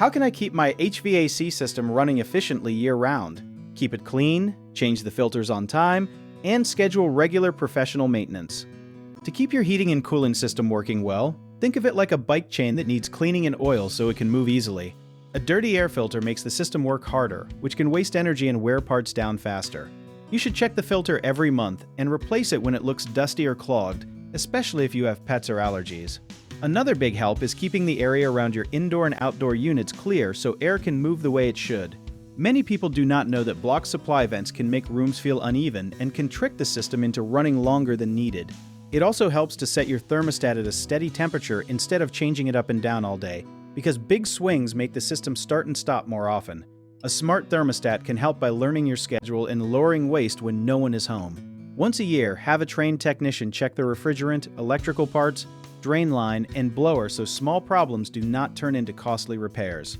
How can I keep my HVAC system running efficiently year-round? Keep it clean, change the filters on time, and schedule regular professional maintenance. To keep your heating and cooling system working well, think of it like a bike chain that needs cleaning and oil so it can move easily. A dirty air filter makes the system work harder, which can waste energy and wear parts down faster. You should check the filter every month and replace it when it looks dusty or clogged, especially if you have pets or allergies. Another big help is keeping the area around your indoor and outdoor units clear so air can move the way it should. Many people do not know that blocked supply vents can make rooms feel uneven and can trick the system into running longer than needed. It also helps to set your thermostat at a steady temperature instead of changing it up and down all day, because big swings make the system start and stop more often. A smart thermostat can help by learning your schedule and lowering waste when no one is home. Once a year, have a trained technician check the refrigerant, electrical parts, drain line, and blower so small problems do not turn into costly repairs.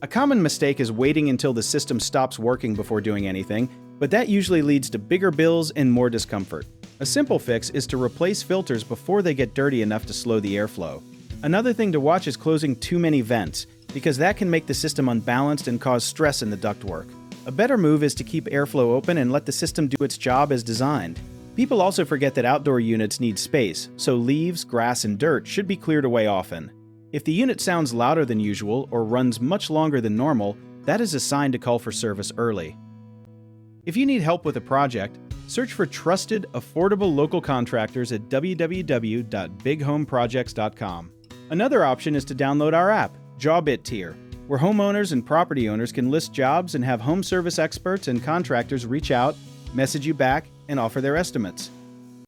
A common mistake is waiting until the system stops working before doing anything, but that usually leads to bigger bills and more discomfort. A simple fix is to replace filters before they get dirty enough to slow the airflow. Another thing to watch is closing too many vents, because that can make the system unbalanced and cause stress in the ductwork. A better move is to keep airflow open and let the system do its job as designed. People also forget that outdoor units need space, so leaves, grass, and dirt should be cleared away often. If the unit sounds louder than usual or runs much longer than normal, that is a sign to call for service early. If you need help with a project, search for trusted, affordable local contractors at www.bighomeprojects.com. Another option is to download our app, JobIt Tier, where homeowners and property owners can list jobs and have home service experts and contractors reach out, message you back, and offer their estimates.